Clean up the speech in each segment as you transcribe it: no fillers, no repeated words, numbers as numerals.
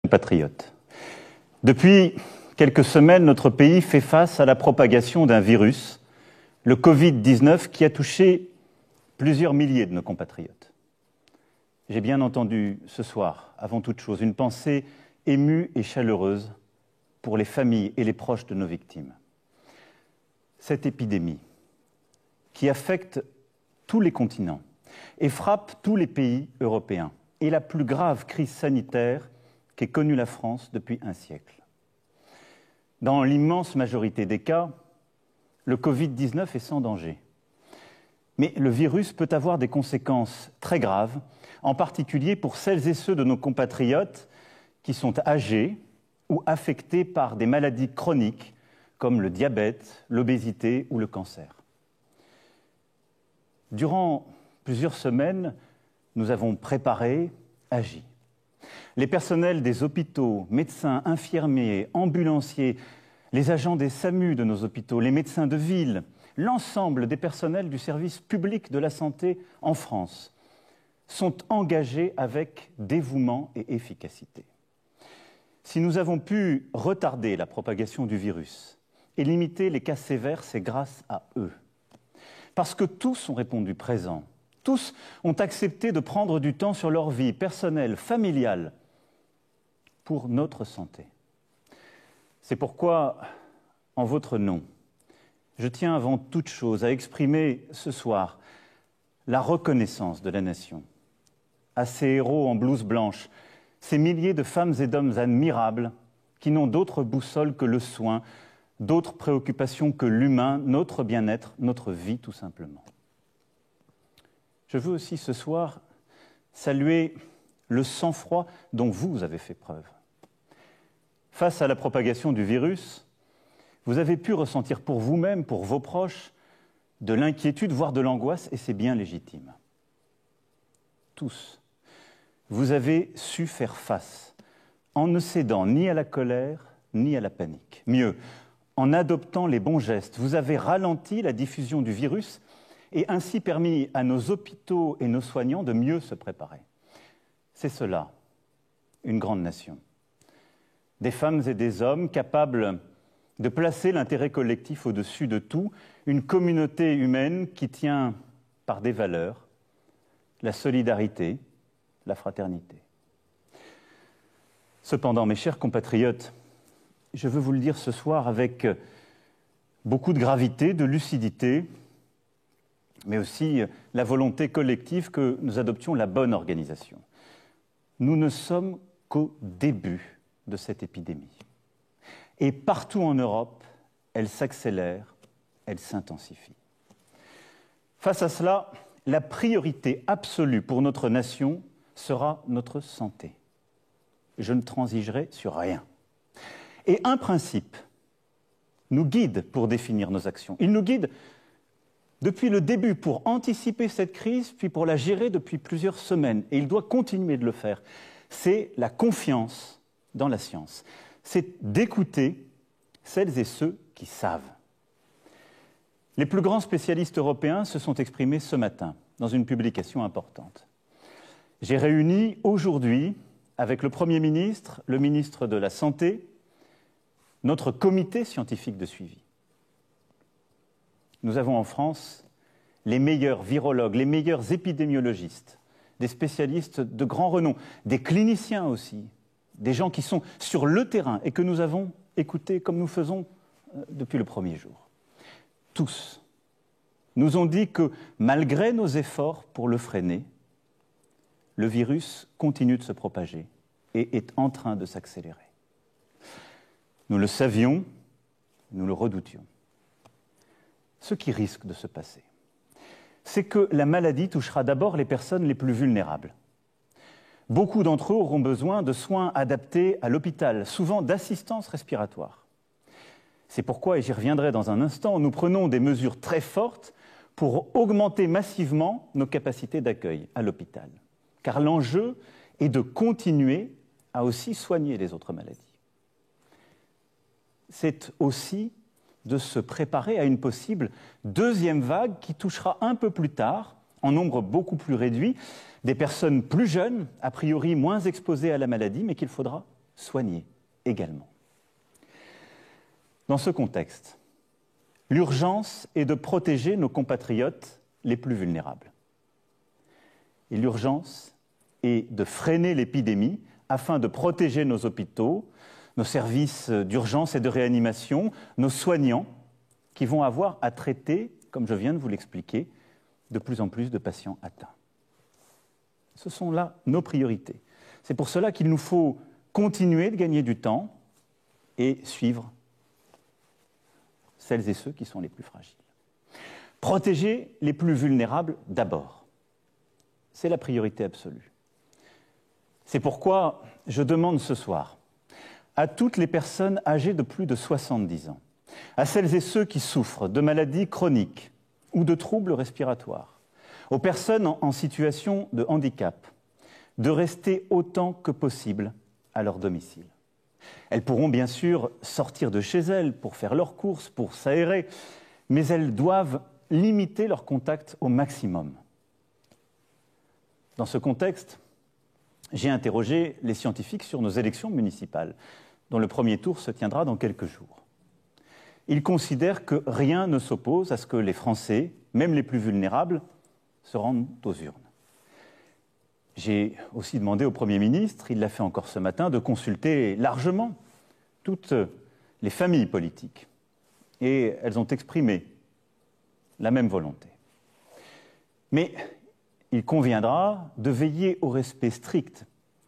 Compatriotes. Depuis quelques semaines, notre pays fait face à la propagation d'un virus, le Covid-19, qui a touché plusieurs milliers de nos compatriotes. J'ai bien entendu ce soir, avant toute chose, une pensée émue et chaleureuse pour les familles et les proches de nos victimes. Cette épidémie, qui affecte tous les continents et frappe tous les pays européens, est la plus grave crise sanitaire qu'ait connue la France depuis un siècle. Dans l'immense majorité des cas, le Covid-19 est sans danger. Mais le virus peut avoir des conséquences très graves, en particulier pour celles et ceux de nos compatriotes qui sont âgés ou affectés par des maladies chroniques comme le diabète, l'obésité ou le cancer. Durant plusieurs semaines, nous avons préparé, agi. Les personnels des hôpitaux, médecins, infirmiers, ambulanciers, les agents des SAMU de nos hôpitaux, les médecins de ville, l'ensemble des personnels du service public de la santé en France sont engagés avec dévouement et efficacité. Si nous avons pu retarder la propagation du virus et limiter les cas sévères, c'est grâce à eux. Parce que tous ont répondu présent. Tous ont accepté de prendre du temps sur leur vie personnelle, familiale, pour notre santé. C'est pourquoi, en votre nom, je tiens avant toute chose à exprimer ce soir la reconnaissance de la nation à ces héros en blouse blanche, ces milliers de femmes et d'hommes admirables qui n'ont d'autre boussole que le soin, d'autres préoccupations que l'humain, notre bien-être, notre vie tout simplement. Je veux aussi ce soir saluer le sang-froid dont vous avez fait preuve. Face à la propagation du virus, vous avez pu ressentir pour vous-même, pour vos proches, de l'inquiétude, voire de l'angoisse, et c'est bien légitime. Tous, vous avez su faire face, en ne cédant ni à la colère, ni à la panique. Mieux, en adoptant les bons gestes, vous avez ralenti la diffusion du virus et ainsi permis à nos hôpitaux et nos soignants de mieux se préparer. C'est cela, une grande nation. Des femmes et des hommes capables de placer l'intérêt collectif au-dessus de tout, une communauté humaine qui tient par des valeurs, la solidarité, la fraternité. Cependant, mes chers compatriotes, je veux vous le dire ce soir avec beaucoup de gravité, de lucidité, mais aussi la volonté collective que nous adoptions la bonne organisation. Nous ne sommes qu'au début de cette épidémie. Et partout en Europe, elle s'accélère, elle s'intensifie. Face à cela, la priorité absolue pour notre nation sera notre santé. Je ne transigerai sur rien. Et un principe nous guide pour définir nos actions. Il nous guide depuis le début pour anticiper cette crise, puis pour la gérer depuis plusieurs semaines. Et il doit continuer de le faire. C'est la confiance dans la science. C'est d'écouter celles et ceux qui savent. Les plus grands spécialistes européens se sont exprimés ce matin dans une publication importante. J'ai réuni aujourd'hui, avec le Premier ministre, le ministre de la Santé, notre comité scientifique de suivi. Nous avons en France les meilleurs virologues, les meilleurs épidémiologistes, des spécialistes de grand renom, des cliniciens aussi, des gens qui sont sur le terrain et que nous avons écoutés comme nous faisons depuis le premier jour. Tous nous ont dit que malgré nos efforts pour le freiner, le virus continue de se propager et est en train de s'accélérer. Nous le savions, nous le redoutions. Ce qui risque de se passer, c'est que la maladie touchera d'abord les personnes les plus vulnérables. Beaucoup d'entre eux auront besoin de soins adaptés à l'hôpital, souvent d'assistance respiratoire. C'est pourquoi, et j'y reviendrai dans un instant, nous prenons des mesures très fortes pour augmenter massivement nos capacités d'accueil à l'hôpital. Car l'enjeu est de continuer à aussi soigner les autres maladies. C'est aussi de se préparer à une possible deuxième vague qui touchera un peu plus tard, en nombre beaucoup plus réduit, des personnes plus jeunes, a priori moins exposées à la maladie, mais qu'il faudra soigner également. Dans ce contexte, l'urgence est de protéger nos compatriotes les plus vulnérables. Et l'urgence est de freiner l'épidémie afin de protéger nos hôpitaux, nos services d'urgence et de réanimation, nos soignants qui vont avoir à traiter, comme je viens de vous l'expliquer, de plus en plus de patients atteints. Ce sont là nos priorités. C'est pour cela qu'il nous faut continuer de gagner du temps et suivre celles et ceux qui sont les plus fragiles. Protéger les plus vulnérables d'abord. C'est la priorité absolue. C'est pourquoi je demande ce soir à toutes les personnes âgées de plus de 70 ans, à celles et ceux qui souffrent de maladies chroniques ou de troubles respiratoires, aux personnes en situation de handicap, de rester autant que possible à leur domicile. Elles pourront bien sûr sortir de chez elles pour faire leurs courses, pour s'aérer, mais elles doivent limiter leur contact au maximum. Dans ce contexte, j'ai interrogé les scientifiques sur nos élections municipales, dont le premier tour se tiendra dans quelques jours. Ils considèrent que rien ne s'oppose à ce que les Français, même les plus vulnérables, se rendent aux urnes. J'ai aussi demandé au Premier ministre, il l'a fait encore ce matin, de consulter largement toutes les familles politiques. Et elles ont exprimé la même volonté. Mais il conviendra de veiller au respect strict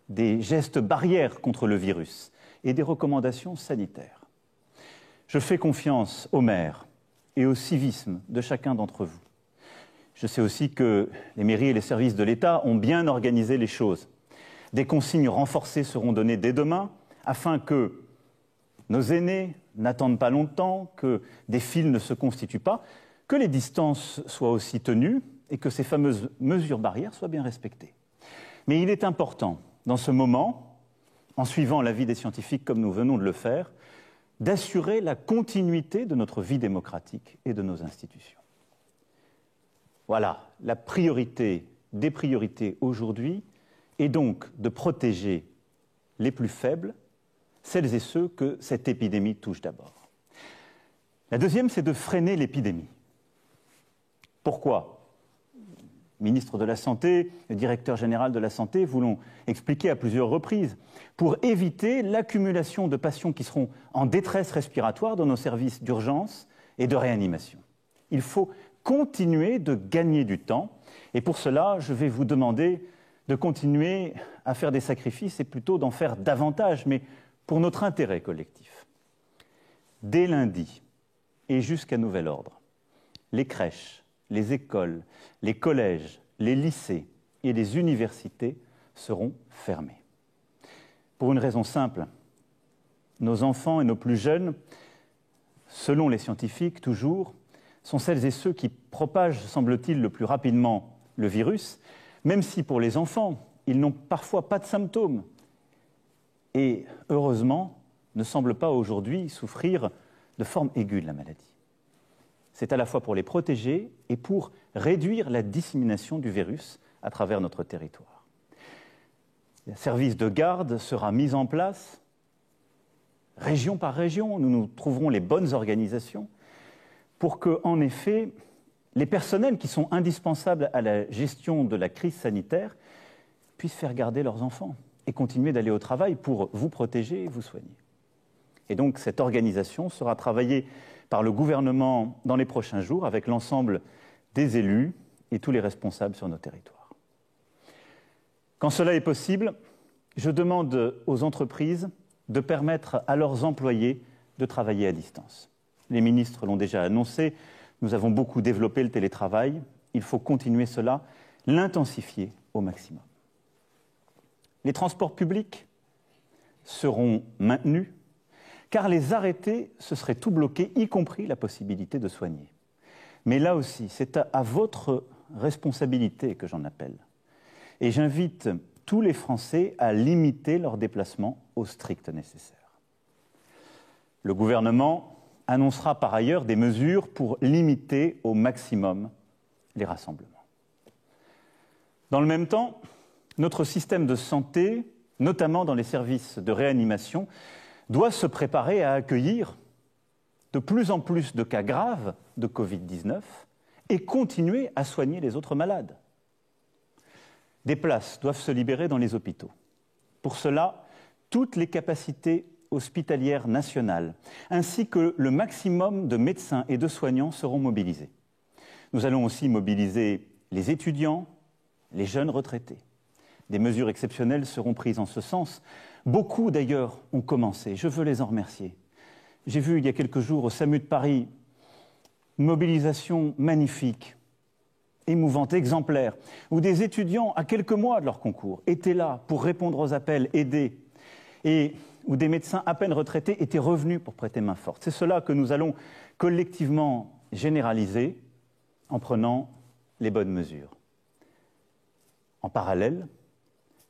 des gestes barrières contre le virus et des recommandations sanitaires. Je fais confiance aux maires et au civisme de chacun d'entre vous. Je sais aussi que les mairies et les services de l'État ont bien organisé les choses. Des consignes renforcées seront données dès demain afin que nos aînés n'attendent pas longtemps, que des files ne se constituent pas, que les distances soient aussi tenues et que ces fameuses mesures barrières soient bien respectées. Mais il est important, dans ce moment, en suivant l'avis des scientifiques comme nous venons de le faire, d'assurer la continuité de notre vie démocratique et de nos institutions. Voilà, la priorité des priorités aujourd'hui est donc de protéger les plus faibles, celles et ceux que cette épidémie touche d'abord. La deuxième, c'est de freiner l'épidémie. Pourquoi ? Le ministre de la Santé, le directeur général de la Santé vous l'ont expliqué à plusieurs reprises, pour éviter l'accumulation de patients qui seront en détresse respiratoire dans nos services d'urgence et de réanimation. Il faut continuer de gagner du temps et pour cela, je vais vous demander de continuer à faire des sacrifices et plutôt d'en faire davantage, mais pour notre intérêt collectif. Dès lundi et jusqu'à nouvel ordre, les crèches, les écoles, les collèges, les lycées et les universités seront fermés. Pour une raison simple, nos enfants et nos plus jeunes, selon les scientifiques toujours, sont celles et ceux qui propagent, semble-t-il, le plus rapidement le virus, même si pour les enfants, ils n'ont parfois pas de symptômes et, heureusement, ne semblent pas aujourd'hui souffrir de forme aiguë de la maladie. C'est à la fois pour les protéger et pour réduire la dissémination du virus à travers notre territoire. Un service de garde sera mis en place, région par région, nous trouverons les bonnes organisations pour que, en effet, les personnels qui sont indispensables à la gestion de la crise sanitaire puissent faire garder leurs enfants et continuer d'aller au travail pour vous protéger et vous soigner. Et donc cette organisation sera travaillée par le gouvernement dans les prochains jours avec l'ensemble des élus et tous les responsables sur nos territoires. Quand cela est possible, je demande aux entreprises de permettre à leurs employés de travailler à distance. Les ministres l'ont déjà annoncé, nous avons beaucoup développé le télétravail, il faut continuer cela, l'intensifier au maximum. Les transports publics seront maintenus, car les arrêtés, ce serait tout bloqué, y compris la possibilité de soigner. Mais là aussi, c'est à votre responsabilité que j'en appelle. Et j'invite tous les Français à limiter leurs déplacements au strict nécessaire. Le gouvernement annoncera par ailleurs des mesures pour limiter au maximum les rassemblements. Dans le même temps, notre système de santé notamment dans les services de réanimation, doit se préparer à accueillir de plus en plus de cas graves de Covid-19 et continuer à soigner les autres malades. Des places doivent se libérer dans les hôpitaux. Pour cela, toutes les capacités hospitalières nationales, ainsi que le maximum de médecins et de soignants seront mobilisés. Nous allons aussi mobiliser les étudiants, les jeunes retraités. Des mesures exceptionnelles seront prises en ce sens. Beaucoup d'ailleurs ont commencé, je veux les en remercier. J'ai vu il y a quelques jours au SAMU de Paris une mobilisation magnifique, émouvante, exemplaire, où des étudiants, à quelques mois de leur concours, étaient là pour répondre aux appels, aider, et où des médecins à peine retraités étaient revenus pour prêter main forte. C'est cela que nous allons collectivement généraliser en prenant les bonnes mesures. En parallèle,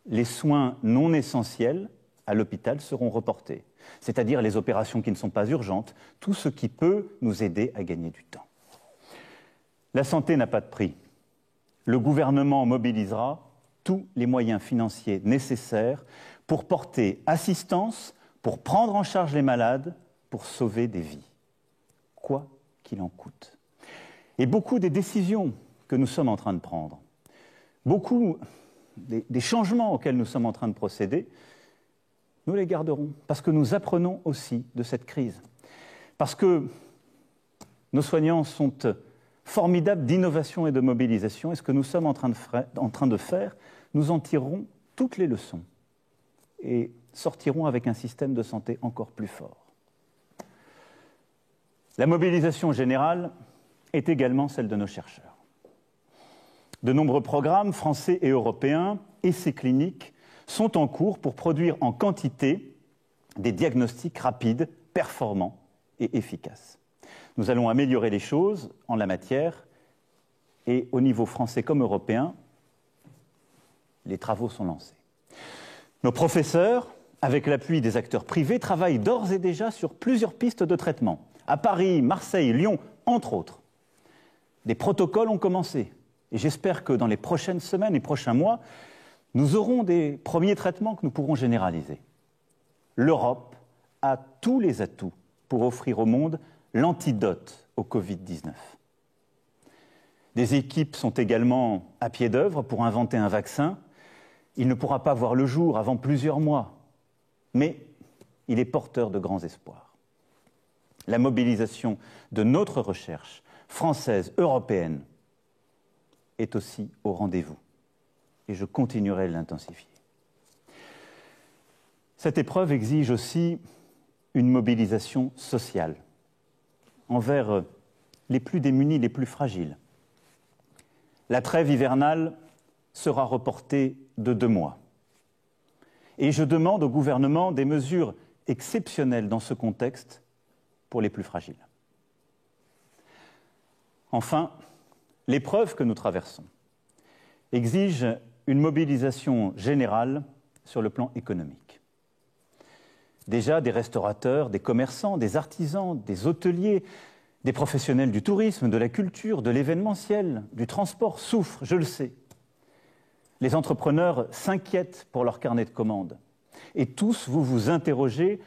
les soins non essentiels à l'hôpital seront reportés, c'est-à-dire les opérations qui ne sont pas urgentes, tout ce qui peut nous aider à gagner du temps. La santé n'a pas de prix. Le gouvernement mobilisera tous les moyens financiers nécessaires pour porter assistance, pour prendre en charge les malades, pour sauver des vies, quoi qu'il en coûte. Et beaucoup des décisions que nous sommes en train de prendre, beaucoup des changements auxquels nous sommes en train de procéder, nous les garderons, parce que nous apprenons aussi de cette crise. Parce que nos soignants sont formidables d'innovation et de mobilisation, et ce que nous sommes en train de faire, nous en tirerons toutes les leçons et sortirons avec un système de santé encore plus fort. La mobilisation générale est également celle de nos chercheurs. De nombreux programmes français et européens, essais cliniques, sont en cours pour produire en quantité des diagnostics rapides, performants et efficaces. Nous allons améliorer les choses en la matière et au niveau français comme européen, les travaux sont lancés. Nos professeurs, avec l'appui des acteurs privés, travaillent d'ores et déjà sur plusieurs pistes de traitement. À Paris, Marseille, Lyon, entre autres. Des protocoles ont commencé. Et j'espère que dans les prochaines semaines et prochains mois, nous aurons des premiers traitements que nous pourrons généraliser. L'Europe a tous les atouts pour offrir au monde l'antidote au Covid-19. Des équipes sont également à pied d'œuvre pour inventer un vaccin. Il ne pourra pas voir le jour avant plusieurs mois, mais il est porteur de grands espoirs. La mobilisation de notre recherche française, européenne, est aussi au rendez-vous. Et je continuerai de l'intensifier. Cette épreuve exige aussi une mobilisation sociale envers les plus démunis, les plus fragiles. La trêve hivernale sera reportée de 2 mois. Et je demande au gouvernement des mesures exceptionnelles dans ce contexte pour les plus fragiles. Enfin, l'épreuve que nous traversons exige une mobilisation générale sur le plan économique. Déjà, des restaurateurs, des commerçants, des artisans, des hôteliers, des professionnels du tourisme, de la culture, de l'événementiel, du transport souffrent, je le sais. Les entrepreneurs s'inquiètent pour leur carnet de commandes. Et tous, vous vous interrogez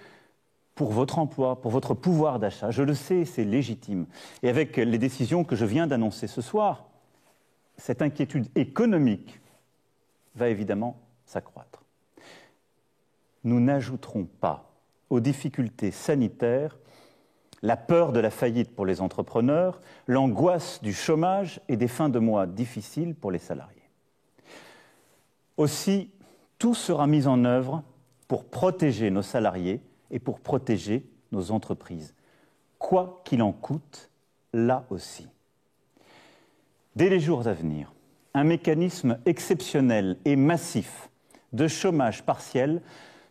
pour votre emploi, pour votre pouvoir d'achat. Je le sais, c'est légitime. Et avec les décisions que je viens d'annoncer ce soir, cette inquiétude économique va évidemment s'accroître. Nous n'ajouterons pas aux difficultés sanitaires la peur de la faillite pour les entrepreneurs, l'angoisse du chômage et des fins de mois difficiles pour les salariés. Aussi, tout sera mis en œuvre pour protéger nos salariés et pour protéger nos entreprises, quoi qu'il en coûte, là aussi. Dès les jours à venir, un mécanisme exceptionnel et massif de chômage partiel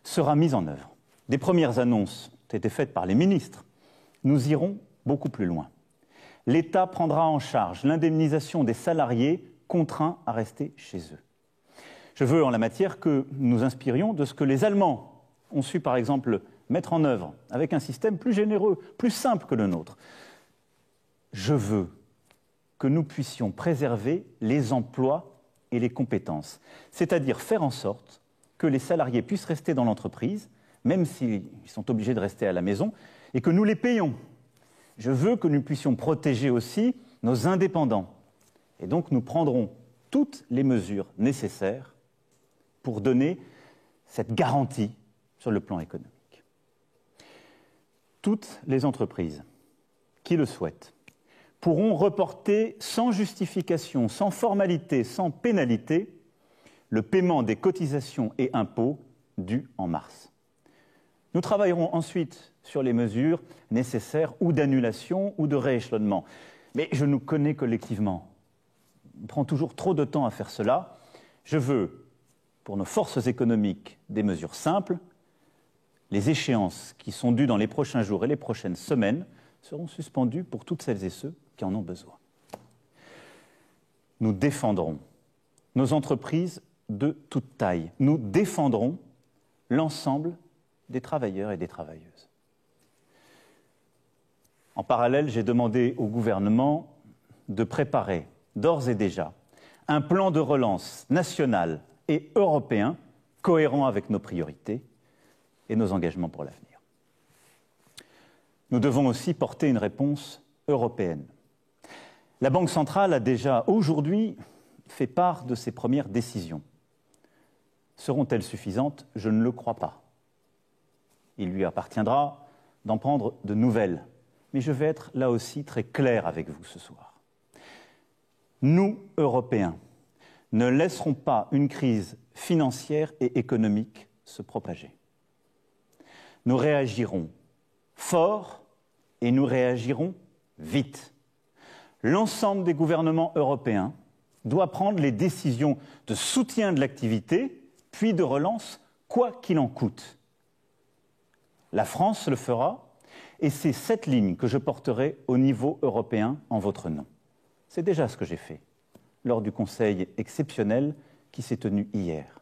sera mis en œuvre. Des premières annonces ont été faites par les ministres. Nous irons beaucoup plus loin. L'État prendra en charge l'indemnisation des salariés contraints à rester chez eux. Je veux en la matière que nous inspirions de ce que les Allemands ont su par exemple mettre en œuvre avec un système plus généreux, plus simple que le nôtre. Je veux que nous puissions préserver les emplois et les compétences, c'est-à-dire faire en sorte que les salariés puissent rester dans l'entreprise, même s'ils sont obligés de rester à la maison, et que nous les payons. Je veux que nous puissions protéger aussi nos indépendants. Et donc nous prendrons toutes les mesures nécessaires pour donner cette garantie sur le plan économique. Toutes les entreprises qui le souhaitent pourront reporter sans justification, sans formalité, sans pénalité, le paiement des cotisations et impôts dus en mars. Nous travaillerons ensuite sur les mesures nécessaires ou d'annulation ou de rééchelonnement. Mais je nous connais collectivement. On prend toujours trop de temps à faire cela. Je veux, pour nos forces économiques, des mesures simples. Les échéances qui sont dues dans les prochains jours et les prochaines semaines seront suspendues pour toutes celles et ceux qui en ont besoin. Nous défendrons nos entreprises de toute taille. Nous défendrons l'ensemble des travailleurs et des travailleuses. En parallèle, j'ai demandé au gouvernement de préparer d'ores et déjà un plan de relance national et européen cohérent avec nos priorités et nos engagements pour l'avenir. Nous devons aussi porter une réponse européenne. La Banque centrale a déjà aujourd'hui fait part de ses premières décisions. Seront-elles suffisantes? Je ne le crois pas. Il lui appartiendra d'en prendre de nouvelles. Mais je vais être là aussi très clair avec vous ce soir. Nous, Européens, ne laisserons pas une crise financière et économique se propager. Nous réagirons fort et nous réagirons vite. L'ensemble des gouvernements européens doit prendre les décisions de soutien de l'activité, puis de relance, quoi qu'il en coûte. La France le fera, et c'est cette ligne que je porterai au niveau européen en votre nom. C'est déjà ce que j'ai fait lors du Conseil exceptionnel qui s'est tenu hier.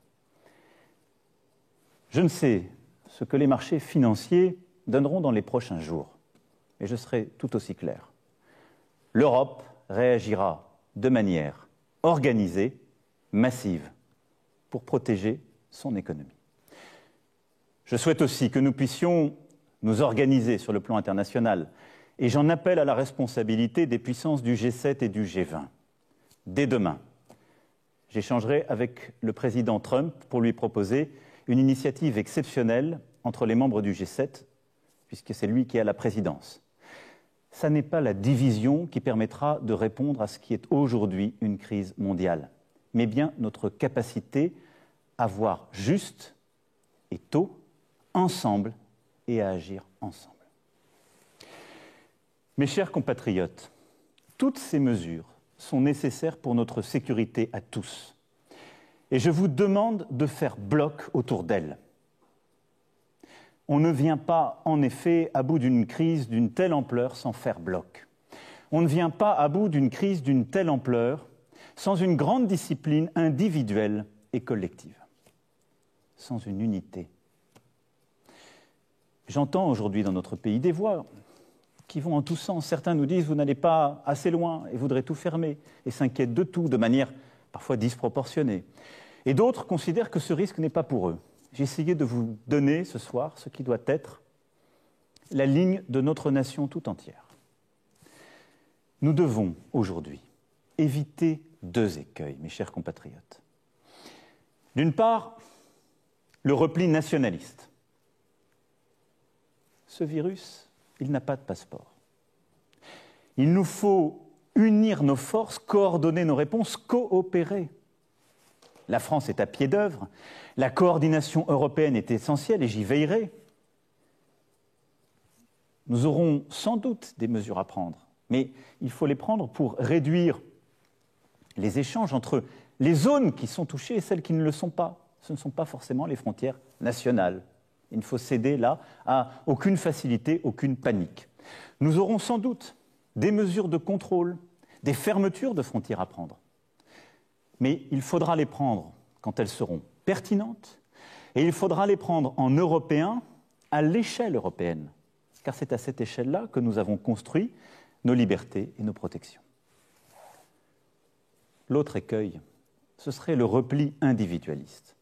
Je ne sais ce que les marchés financiers donneront dans les prochains jours, mais je serai tout aussi clair. L'Europe réagira de manière organisée, massive, pour protéger son économie. Je souhaite aussi que nous puissions nous organiser sur le plan international, et j'en appelle à la responsabilité des puissances du G7 et du G20. Dès demain, j'échangerai avec le président Trump pour lui proposer une initiative exceptionnelle entre les membres du G7, puisque c'est lui qui a la présidence. Ça n'est pas la division qui permettra de répondre à ce qui est aujourd'hui une crise mondiale, mais bien notre capacité à voir juste et tôt, ensemble, et à agir ensemble. Mes chers compatriotes, toutes ces mesures sont nécessaires pour notre sécurité à tous. Et je vous demande de faire bloc autour d'elles. On ne vient pas, en effet, à bout d'une crise d'une telle ampleur sans faire bloc. On ne vient pas à bout d'une crise d'une telle ampleur sans une grande discipline individuelle et collective, sans une unité. J'entends aujourd'hui dans notre pays des voix qui vont en tous sens. Certains nous disent « vous n'allez pas assez loin et voudraient tout fermer » et s'inquiètent de tout, de manière parfois disproportionnée. Et d'autres considèrent que ce risque n'est pas pour eux. J'ai essayé de vous donner ce soir ce qui doit être la ligne de notre nation tout entière. Nous devons aujourd'hui éviter deux écueils, mes chers compatriotes. D'une part, le repli nationaliste. Ce virus, il n'a pas de passeport. Il nous faut unir nos forces, coordonner nos réponses, coopérer. La France est à pied d'œuvre, la coordination européenne est essentielle et j'y veillerai. Nous aurons sans doute des mesures à prendre, mais il faut les prendre pour réduire les échanges entre les zones qui sont touchées et celles qui ne le sont pas. Ce ne sont pas forcément les frontières nationales. Il ne faut céder là à aucune facilité, aucune panique. Nous aurons sans doute des mesures de contrôle, des fermetures de frontières à prendre. Mais il faudra les prendre quand elles seront pertinentes et il faudra les prendre en européen à l'échelle européenne. Car c'est à cette échelle-là que nous avons construit nos libertés et nos protections. L'autre écueil, ce serait le repli individualiste.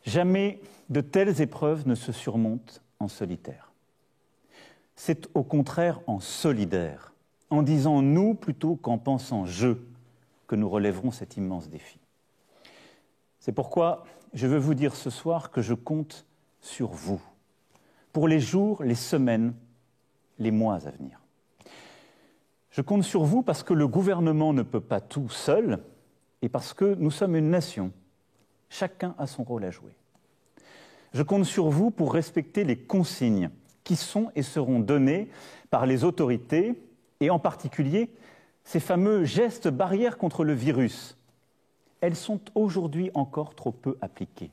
Jamais de telles épreuves ne se surmontent en solitaire. C'est au contraire en solidaire, en disant « nous » plutôt qu'en pensant « je », que nous relèverons cet immense défi. C'est pourquoi je veux vous dire ce soir que je compte sur vous, pour les jours, les semaines, les mois à venir. Je compte sur vous parce que le gouvernement ne peut pas tout seul et parce que nous sommes une nation. Chacun a son rôle à jouer. Je compte sur vous pour respecter les consignes qui sont et seront données par les autorités et en particulier ces fameux gestes barrières contre le virus. Elles sont aujourd'hui encore trop peu appliquées.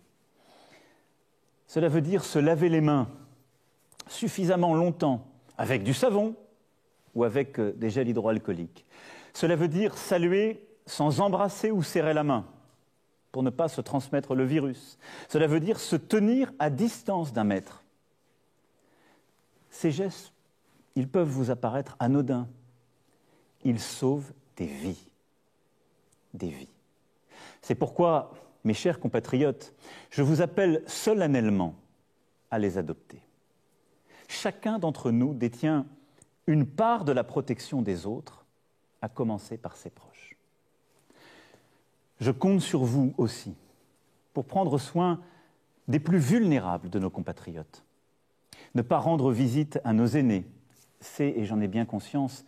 Cela veut dire se laver les mains suffisamment longtemps avec du savon ou avec des gels hydroalcooliques. Cela veut dire saluer sans embrasser ou serrer la main pour ne pas se transmettre le virus. Cela veut dire se tenir à distance d'1 mètre. Ces gestes, ils peuvent vous apparaître anodins. Ils sauvent des vies. Des vies. C'est pourquoi, mes chers compatriotes, je vous appelle solennellement à les adopter. Chacun d'entre nous détient une part de la protection des autres, à commencer par ses proches. Je compte sur vous aussi pour prendre soin des plus vulnérables de nos compatriotes. Ne pas rendre visite à nos aînés, c'est, et j'en ai bien conscience,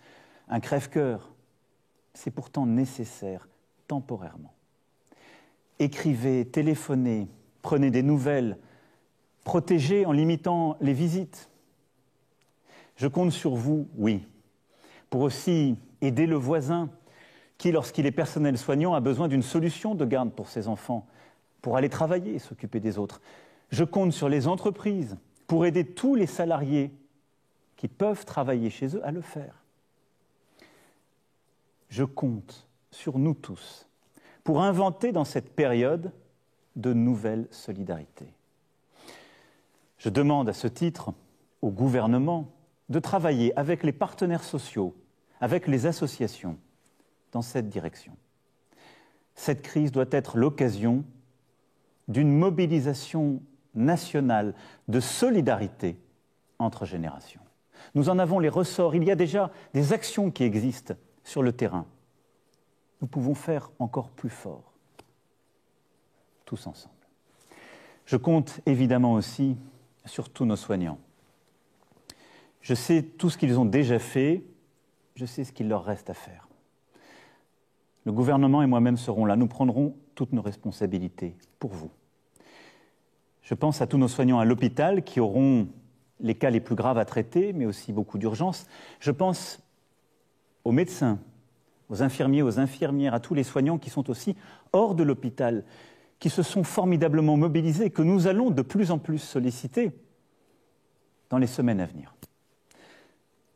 un crève-cœur. C'est pourtant nécessaire temporairement. Écrivez, téléphonez, prenez des nouvelles, protégez en limitant les visites. Je compte sur vous, oui, pour aussi aider le voisin qui, lorsqu'il est personnel soignant, a besoin d'une solution de garde pour ses enfants, pour aller travailler et s'occuper des autres. Je compte sur les entreprises pour aider tous les salariés qui peuvent travailler chez eux à le faire. Je compte sur nous tous pour inventer dans cette période de nouvelles solidarités. Je demande à ce titre au gouvernement de travailler avec les partenaires sociaux, avec les associations, dans cette direction. Cette crise doit être l'occasion d'une mobilisation nationale de solidarité entre générations. Nous en avons les ressorts. Il y a déjà des actions qui existent sur le terrain. Nous pouvons faire encore plus fort, tous ensemble. Je compte évidemment aussi sur tous nos soignants. Je sais tout ce qu'ils ont déjà fait, je sais ce qu'il leur reste à faire. Le gouvernement et moi-même serons là, nous prendrons toutes nos responsabilités pour vous. Je pense à tous nos soignants à l'hôpital qui auront les cas les plus graves à traiter, mais aussi beaucoup d'urgences. Je pense aux médecins, aux infirmiers, aux infirmières, à tous les soignants qui sont aussi hors de l'hôpital, qui se sont formidablement mobilisés, que nous allons de plus en plus solliciter dans les semaines à venir.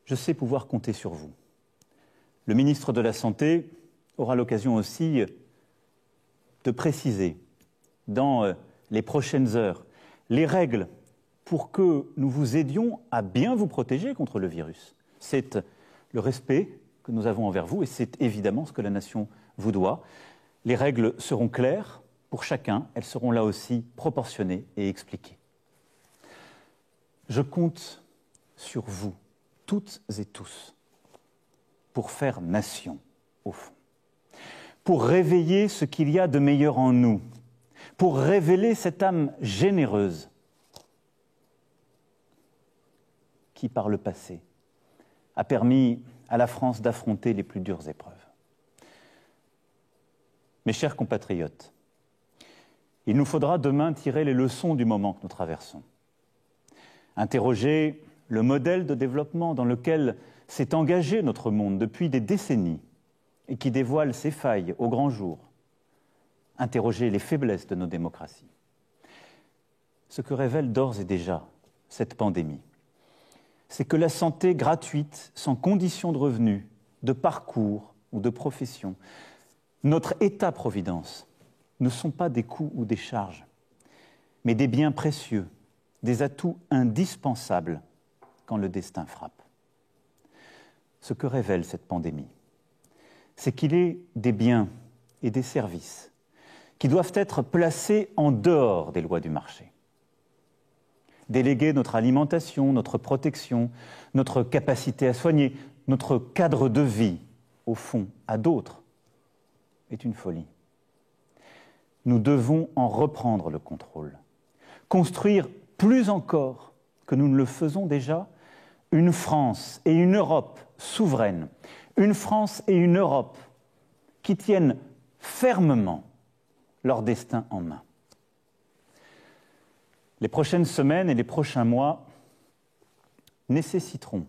Je sais pouvoir compter sur vous. Le ministre de la Santé aura l'occasion aussi de préciser dans les prochaines heures les règles pour que nous vous aidions à bien vous protéger contre le virus. C'est le respect que nous avons envers vous et c'est évidemment ce que la nation vous doit. Les règles seront claires pour chacun, elles seront là aussi proportionnées et expliquées. Je compte sur vous, toutes et tous, pour faire nation, au fond. Pour réveiller ce qu'il y a de meilleur en nous, pour révéler cette âme généreuse qui, par le passé, a permis à la France d'affronter les plus dures épreuves. Mes chers compatriotes, il nous faudra demain tirer les leçons du moment que nous traversons. Interroger le modèle de développement dans lequel s'est engagé notre monde depuis des décennies et qui dévoile ses failles au grand jour. Interroger les faiblesses de nos démocraties. Ce que révèle d'ores et déjà cette pandémie, c'est que la santé gratuite, sans condition de revenus, de parcours ou de profession, notre État-providence, ne sont pas des coûts ou des charges, mais des biens précieux, des atouts indispensables quand le destin frappe. Ce que révèle cette pandémie, c'est qu'il est des biens et des services qui doivent être placés en dehors des lois du marché. Déléguer notre alimentation, notre protection, notre capacité à soigner, notre cadre de vie, au fond, à d'autres, est une folie. Nous devons en reprendre le contrôle, construire plus encore que nous ne le faisons déjà, une France et une Europe souveraines, une France et une Europe qui tiennent fermement leur destin en main. Les prochaines semaines et les prochains mois nécessiteront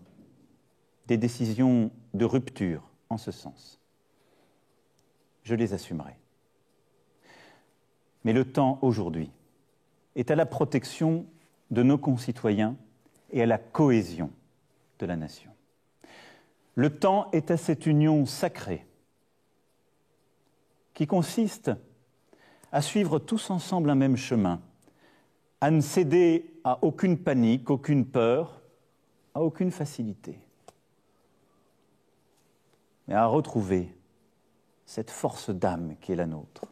des décisions de rupture en ce sens. Je les assumerai. Mais le temps aujourd'hui est à la protection de nos concitoyens et à la cohésion de la nation. Le temps est à cette union sacrée qui consiste à suivre tous ensemble un même chemin, à ne céder à aucune panique, aucune peur, à aucune facilité, mais à retrouver cette force d'âme qui est la nôtre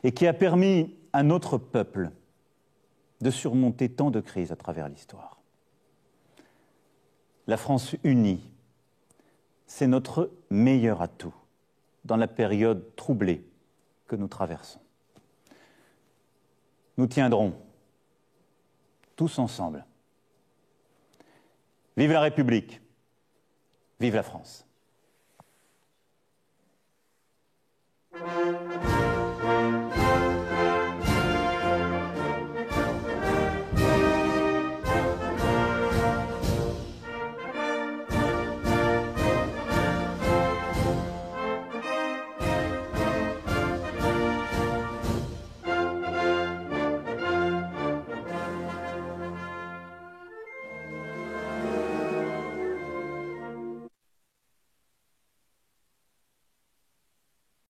et qui a permis à notre peuple de surmonter tant de crises à travers l'histoire. La France unie, c'est notre meilleur atout dans la période troublée que nous traversons. Nous tiendrons tous ensemble. Vive la République, vive la France.